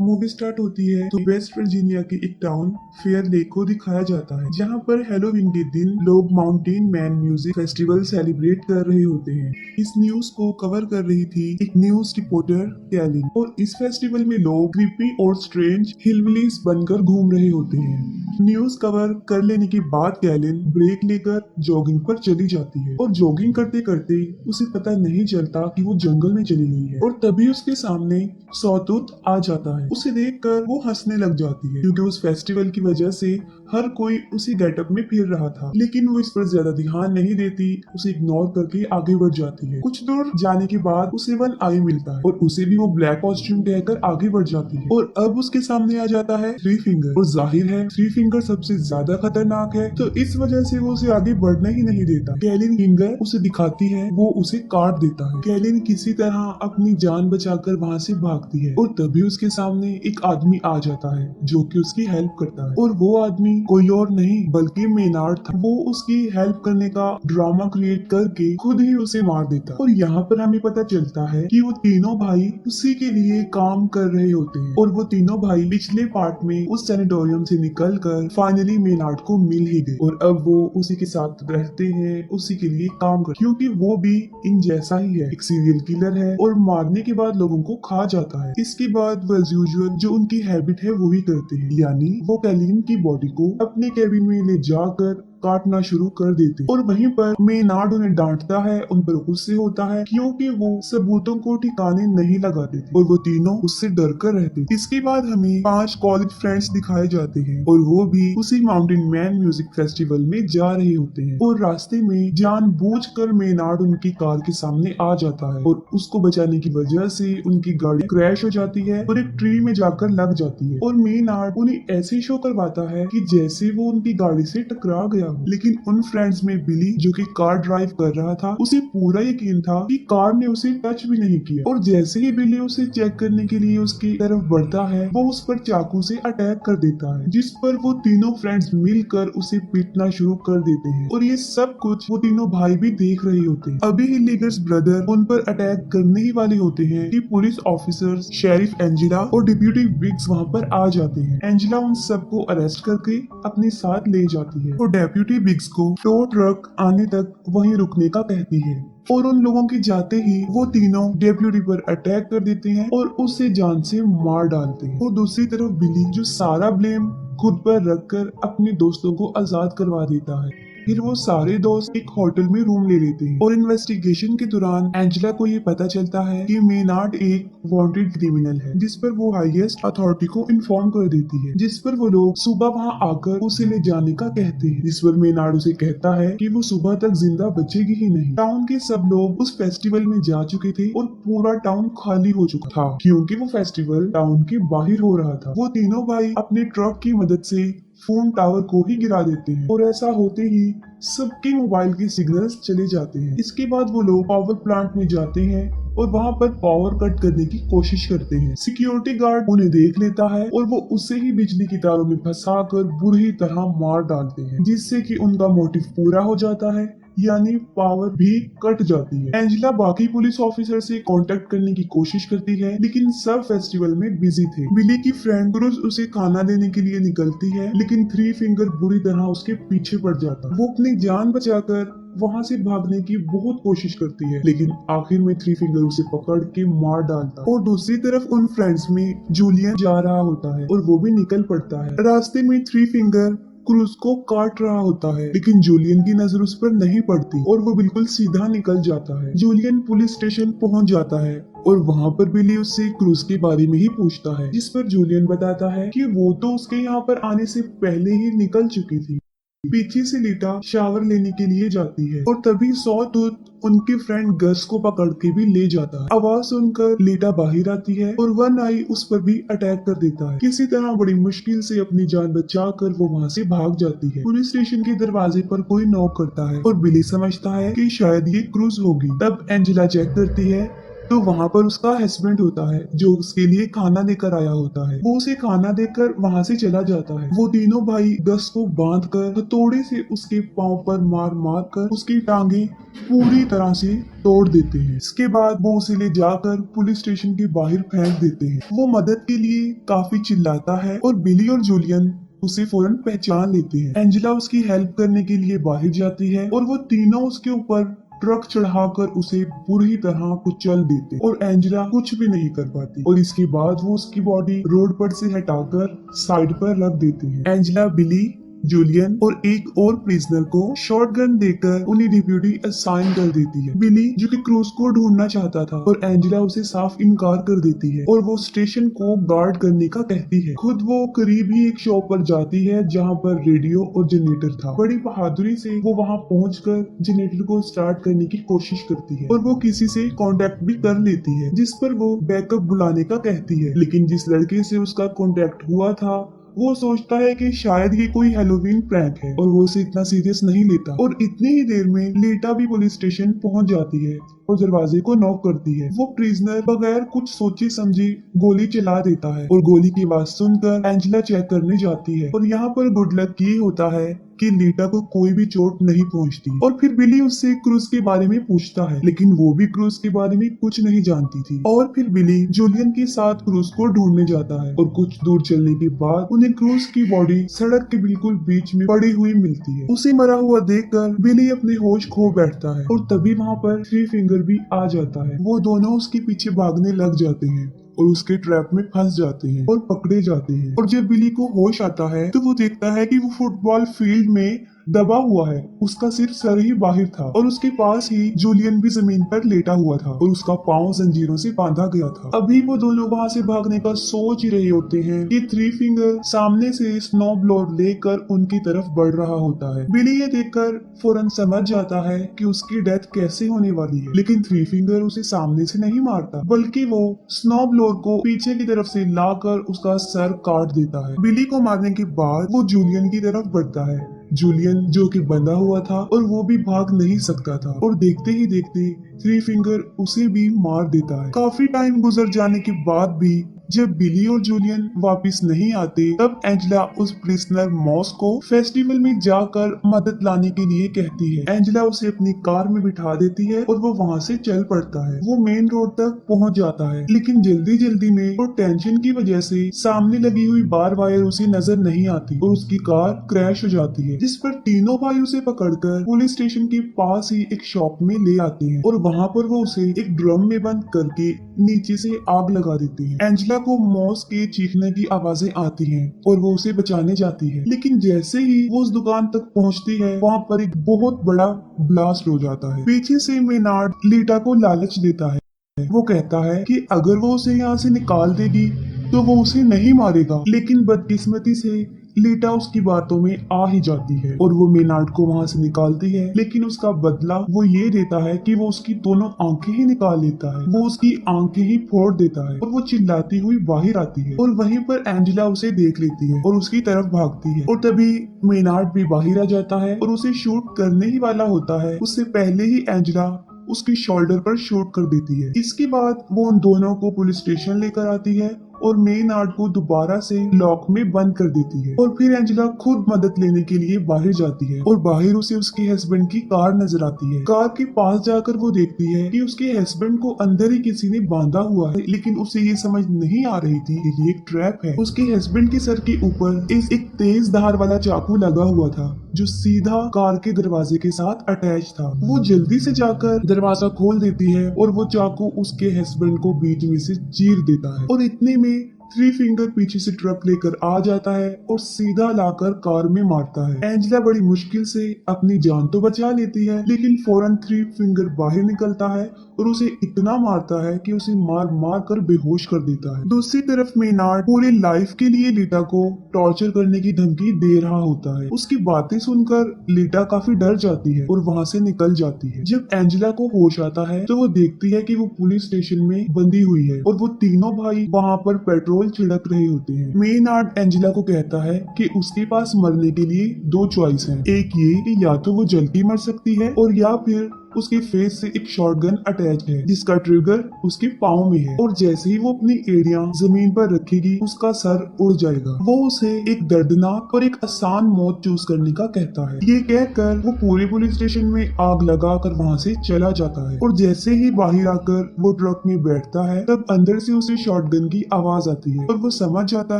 Movie start होती है तो वेस्ट वर्जीनिया के एक टाउन फेयर लेक को दिखाया जाता है, जहाँ पर हैलोवीन के दिन लोग mountain man music festival celebrate कर रहे होते हैं। इस न्यूज को कवर कर रही थी एक न्यूज रिपोर्टर कैलिन, और इस फेस्टिवल में लोग क्रीपी और स्ट्रेंज हिलबिलीज बनकर घूम रहे होते हैं। न्यूज कवर कर लेने के बाद कैलिन ब्रेक लेकर जॉगिंग पर चली जाती है, और जॉगिंग करते करते उसे पता नहीं चलता कि वो जंगल में चली गई है, और तभी उसके सामने सॉटूथ आ जाता है। उसे देखकर वो हंसने लग जाती है, क्योंकि उस फेस्टिवल की वजह से हर कोई उसी गेटअप में फिर रहा था, लेकिन वो इस पर ज्यादा ध्यान नहीं देती, उसे इग्नोर करके आगे बढ़ जाती है। कुछ दूर जाने के बाद उसे वन आई मिलता है, और उसे भी वो ब्लैक कॉस्ट्यूम कहकर आगे बढ़ जाती है, और अब उसके सामने आ जाता है थ्री फिंगर, और जाहिर है थ्री फिंगर सबसे ज्यादा खतरनाक है, तो इस वजह से वो उसे आगे बढ़ना ही नहीं देता। कैलिन फिंगर उसे दिखाती है, वो उसे काट देता है। कैलिन किसी तरह अपनी जान बचाकर वहाँ से भागती है, और तभी उसके सामने एक आदमी आ जाता है जो कि उसकी हेल्प करता है, और वो आदमी कोई और नहीं बल्कि मेनार्ड था। वो उसकी हेल्प करने का ड्रामा क्रिएट करके खुद ही उसे मार देता है, और यहाँ पर हमें पता चलता है कि वो तीनों भाई उसी के लिए काम कर रहे होते हैं, और वो तीनों भाई पिछले पार्ट में उस सैनिटोरियम से निकलकर फाइनली मेनार्ड को मिल ही गए, और अब वो उसी के साथ रहते हैं, उसी के लिए काम करते, क्योंकि वो भी इन जैसा ही है, एक सीरियल किलर है और मारने के बाद लोगों को खा जाता है। इसके बाद वो एज यूजुअल जो उनकी हैबिट है वो ही करते हैं, यानी वो कैलिन की बॉडी को अपने केबिन में ले जाकर काटना शुरू कर देते, और वहीं पर मेनार्ड उन्हें डांटता है, उन पर गुस्से होता है, क्योंकि वो सबूतों को ठिकाने नहीं लगाते थे, और वो तीनों उससे डर कर रहते। इसके बाद हमें 5 कॉलेज फ्रेंड्स दिखाए जाते हैं, और वो भी उसी माउंटेन मैन म्यूजिक फेस्टिवल में जा रहे होते हैं, और रास्ते में जानबूझकर मेनार्ड उनकी कार के सामने आ जाता है, और उसको बचाने की वजह से उनकी गाड़ी क्रैश हो जाती है और एक ट्री में जाकर लग जाती है, और मेनार्ड उन्हें ऐसे शो करवाता है कि जैसे वो उनकी गाड़ी से टकरा गया। लेकिन उन फ्रेंड्स में बिली, जो कि कार ड्राइव कर रहा था, उसे पूरा यकीन था कि कार ने उसे टच भी नहीं किया, और जैसे ही बिली उसे चेक करने के लिए उसकी तरफ बढ़ता है, वो उस पर चाकू से अटैक कर देता है, जिस पर वो तीनों फ्रेंड्स मिलकर उसे पीटना शुरू कर देते हैं, और ये सब कुछ वो तीनों भाई भी देख रहे होते हैं। अभी ही लीगर्स ब्रदर उन पर अटैक करने ही वाले होते हैं कि पुलिस ऑफिसर्स, शेरिफ एंजेला और डिप्यूटी विग्स वहाँ पर आ जाते हैं। एंजेला उन सबको अरेस्ट करके अपने साथ ले जाती है, और डेप्यूटी बिग्स को टो ट्रक आने तक वहीं रुकने का कहती है, और उन लोगों के जाते ही वो तीनों डेप्यूटी पर अटैक कर देते हैं और उसे जान से मार डालते हैं। और दूसरी तरफ बिली, जो सारा ब्लेम खुद पर रखकर अपने दोस्तों को आजाद करवा देता है। फिर वो सारे दोस्त एक होटल में रूम ले लेते हैं, और इन्वेस्टिगेशन के दौरान एंजेला को ये पता चलता है कि मेनार्ड एक वांटेड क्रिमिनल है, जिस पर वो हाईएस्ट अथॉरिटी को इन्फॉर्म कर देती है, जिस पर वो लोग सुबह वहाँ आकर उसे ले जाने का कहते हैं, जिस पर मेनार्ड उसे कहता है कि वो सुबह तक जिंदा बचेगी ही नहीं। टाउन के सब लोग उस फेस्टिवल में जा चुके थे, और पूरा टाउन खाली हो चुका था, क्योंकि वो फेस्टिवल टाउन के बाहर हो रहा था। वो तीनों भाई अपने ट्रक की मदद से फोन टावर को ही गिरा देते हैं, और ऐसा होते ही सबके मोबाइल के सिग्नल्स चले जाते हैं। इसके बाद वो लोग पावर प्लांट में जाते हैं, और वहाँ पर पावर कट करने की कोशिश करते हैं। सिक्योरिटी गार्ड उन्हें देख लेता है, और वो उसे ही बिजली की तारों में फंसाकर बुरी तरह मार डालते हैं, जिससे कि उनका मोटिव पूरा हो जाता है, यानी पावर भी कट जाती है। एंजेला बाकी पुलिस ऑफिसर से कांटेक्ट करने की कोशिश करती है, लेकिन सब फेस्टिवल में बिजी थे। बिली की फ्रेंड क्रूज उसे खाना देने के लिए निकलती है, लेकिन थ्री फिंगर बुरी तरह उसके पीछे पड़ जाता है। वो अपनी जान बचाकर वहाँ से भागने की बहुत कोशिश करती है, लेकिन आखिर में थ्री फिंगर उसे पकड़ के मार डालता है। और दूसरी तरफ उन फ्रेंड्स में जूलियन जा रहा होता है, और वो भी निकल पड़ता है। रास्ते में थ्री फिंगर क्रूज को काट रहा होता है, लेकिन जूलियन की नजर उस पर नहीं पड़ती, और वो बिल्कुल सीधा निकल जाता है। जूलियन पुलिस स्टेशन पहुंच जाता है, और वहाँ पर बिली उससे क्रूज के बारे में ही पूछता है, जिस पर जूलियन बताता है कि वो तो उसके यहाँ पर आने से पहले ही निकल चुकी थी। पीछे से लीटा शावर लेने के लिए जाती है, और तभी सॉटूथ उनके फ्रेंड गस को पकड़ के भी ले जाता है। आवाज सुनकर लीटा बाहर आती है, और वन आई उस पर भी अटैक कर देता है। किसी तरह बड़ी मुश्किल से अपनी जान बचाकर वो वहाँ से भाग जाती है। पुलिस स्टेशन के दरवाजे पर कोई नॉक करता है, और बिली समझता है कि शायद ये क्रूज होगी। तब एंजेला चेक करती है तो वहाँ पर उसका हस्बैंड होता है जो उसके लिए खाना लेकर आया होता है। वो उसे खाना देकर वहाँ से चला जाता है। वो तीनों भाई गस को बांध कर हथौड़े से उसके पाँव पर मार मार कर उसकी टांगे पूरी तरह से तोड़ देते हैं। इसके बाद वो उसे ले जाकर पुलिस स्टेशन के बाहर फेंक देते हैं। वो मदद के लिए काफी चिल्लाता है और बिली और जूलियन उसे फौरन पहचान लेते हैं। एंजेला उसकी हेल्प करने के लिए बाहर जाती है और वो तीनों उसके ऊपर ट्रक चढ़ाकर उसे बुरी तरह कुचल देते और एंजेला कुछ भी नहीं कर पाती और इसके बाद वो उसकी बॉडी रोड पर से हटाकर साइड पर रख देते हैं। एंजेला बिली, जूलियन और एक और प्रिजनर को शॉटगन देकर उन्हें डिप्यूटी असाइन कर देती है। बिली जो कि क्रूज को ढूंढना चाहता था और एंजेला उसे साफ इनकार कर देती है और वो स्टेशन को गार्ड करने का कहती है। खुद वो करीब ही एक शॉप पर जाती है जहाँ पर रेडियो और जनरेटर था। बड़ी बहादुरी से वो वहाँ पहुंचकर जनरेटर को स्टार्ट करने की कोशिश करती है और वो किसी से कांटेक्ट भी कर लेती है जिस पर वो बैकअप बुलाने का कहती है। लेकिन जिस लड़के से उसका कांटेक्ट हुआ था वो सोचता है कि शायद ये कोई हेलोवीन प्रैंक है और वो उसे इतना सीरियस नहीं लेता और इतनी ही देर में लीटा भी पुलिस स्टेशन पहुंच जाती है और दरवाजे को नॉक करती है। वो प्रिजनर बगैर कुछ सोचे समझे गोली चला देता है और गोली की आवाज सुनकर एंजेला चेक करने जाती है और यहाँ पर गुड लक ये होता है कि लीटा को कोई भी चोट नहीं पहुंचती और फिर बिली उससे क्रूज के बारे में पूछता है लेकिन वो भी क्रूज के बारे में कुछ नहीं जानती थी। और फिर बिली जूलियन के साथ क्रूज को ढूंढने जाता है और कुछ दूर चलने के बाद उन्हें क्रूज की बॉडी सड़क के बिल्कुल बीच में पड़ी हुई मिलती है। उसे मरा हुआ देखकर बिली अपने होश खो बैठता है और तभी वहाँ पर थ्री फिंगर भी आ जाता है। वो दोनों उसके पीछे भागने लग जाते हैं और उसके ट्रैप में फंस जाते हैं और पकड़े जाते हैं। और जब बिली को होश आता है तो वो देखता है कि वो फुटबॉल फील्ड में दबा हुआ है। उसका सिर्फ सर ही बाहर था और उसके पास ही जूलियन भी जमीन पर लेटा हुआ था और उसका पाँव जंजीरों से बांधा गया था। अभी वो दोनों वहाँ से भागने का सोच ही रहे होते हैं कि थ्री फिंगर सामने से स्नो ब्लोअर लेकर उनकी तरफ बढ़ रहा होता है। बिली ये देखकर फौरन समझ जाता है कि उसकी डेथ कैसे होने वाली है, लेकिन थ्री फिंगर उसे सामने से नहीं मारता बल्कि वो स्नो ब्लोअर को पीछे की तरफ से लाकर उसका सर काट देता है। बिली को मारने के बाद वो जूलियन की तरफ बढ़ता है। जूलियन जो कि बंधा हुआ था और वो भी भाग नहीं सकता था और देखते ही देखते थ्री फिंगर उसे भी मार देता है। काफी टाइम गुजर जाने के बाद भी जब बिली और जूलियन वापस नहीं आते तब एंजेला उस प्रिजनर मॉस को फेस्टिवल में जाकर मदद लाने के लिए कहती है। एंजेला उसे अपनी कार में बिठा देती है और वो वहाँ से चल पड़ता है। वो मेन रोड तक पहुँच जाता है लेकिन जल्दी जल्दी में और टेंशन की वजह से सामने लगी हुई बार वायर उसे नजर नहीं आती और उसकी कार क्रैश हो जाती है जिस पर तीनों भाई उसे पकड़कर पुलिस स्टेशन के पास ही एक शॉप में ले आते हैं और वहाँ पर वो उसे एक ड्रम में बंद करके नीचे से आग लगा देते हैं। एंजेला को मॉस के चीखने की आवाजें आती हैं और वो उसे बचाने जाती है लेकिन जैसे ही वो उस दुकान तक पहुंचती है वहाँ पर एक बहुत बड़ा ब्लास्ट हो जाता है। पीछे से मेनार्ड लीटा को लालच देता है। वो कहता है कि अगर वो उसे यहाँ से निकाल देगी तो वो उसे नहीं मारेगा, लेकिन बदकिस्मती से लीटा उसकी बातों में आ ही जाती है और वो मेनार्ड को वहाँ से निकालती है लेकिन उसका बदला वो ये देता है कि वो उसकी दोनों आंखें ही निकाल लेता है। वो उसकी आंखें ही फोड़ देता है और वो चिल्लाती हुई बाहर आती है और वहीं पर एंजेला उसे देख लेती है और उसकी तरफ भागती है और तभी मेनार्ड भी बाहर आ जाता है और उसे शूट करने ही वाला होता है। उससे पहले ही एंजेला उसकी शोल्डर पर शूट कर देती है। इसके बाद वो उन दोनों को पुलिस स्टेशन लेकर आती है और मेनार्ड को दोबारा से लॉक में बंद कर देती है और फिर एंजेला खुद मदद लेने के लिए बाहर जाती है और बाहर उसे उसके हस्बैंड की कार नजर आती है। कार के पास जाकर वो देखती है कि उसके हस्बैंड को अंदर ही किसी ने बांधा हुआ है लेकिन उसे ये समझ नहीं आ रही थी कि ये एक ट्रैप है। उसके हस्बैंड के सर के ऊपर एक तेज धार वाला चाकू लगा हुआ था जो सीधा कार के दरवाजे के साथ अटैच था। वो जल्दी से जाकर दरवाजा खोल देती है और वो चाकू उसके हस्बैंड को बीच में से चीर देता है और इतने में थ्री फिंगर पीछे से ट्रक लेकर आ जाता है और सीधा लाकर कार में मारता है। एंजेला बड़ी मुश्किल से अपनी जान तो बचा लेती है लेकिन फौरन थ्री फिंगर बाहर निकलता है और उसे इतना मारता है कि उसे मार मार कर बेहोश कर देता है। दूसरी तरफ मेनार्ड पूरी लाइफ के लिए लीटा को टॉर्चर करने की धमकी दे रहा होता है। उसकी बातें सुनकर लीटा काफी डर जाती है और वहाँ से निकल जाती है। जब एंजेला को होश आता है तो वो देखती है कि वो पुलिस स्टेशन में बंदी हुई है और वो तीनों भाई वहाँ पर पेट्रोल छिड़क रहे होते हैं। मेनार्ड एंजेला को कहता है कि उसके पास मरने के लिए दो चॉइस हैं। एक ये कि या तो वो जल्दी मर सकती है और या फिर उसके फेस से एक शॉटगन अटैच है जिसका ट्रिगर उसके पाँव में है और जैसे ही वो अपनी एड़ियां जमीन पर रखेगी उसका सर उड़ जाएगा। वो उसे एक दर्दनाक और एक आसान मौत चूज करने का कहता है। ये कहकर वो पूरे पुलिस स्टेशन में आग लगाकर वहाँ से चला जाता है और जैसे ही बाहर आकर वो ट्रक में बैठता है तब अंदर से उसे शॉटगन की आवाज आती है और वो समझ जाता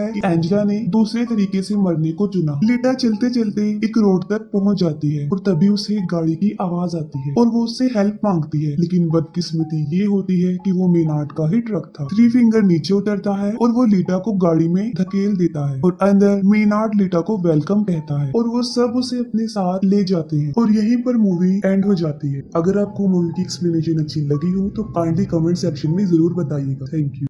है कि एंजेला ने दूसरे तरीके से मरने को चुना। लीटा चलते चलते एक रोड तक पहुंच जाती है और तभी उसे एक गाड़ी की आवाज आती है और वो उससे हेल्प मांगती है, लेकिन बदकिस्मती ये होती है कि वो मेनार्ड का ही ट्रक था। थ्री फिंगर नीचे उतरता है और वो लीटा को गाड़ी में धकेल देता है और अंदर मेनार्ड लीटा को वेलकम कहता है और वो सब उसे अपने साथ ले जाते हैं और यहीं पर मूवी एंड हो जाती है। अगर आपको मूवी की एक्सप्लेनेशन अच्छी लगी हो तो काइंडली कमेंट सेक्शन में जरूर बताइएगा। Thank you.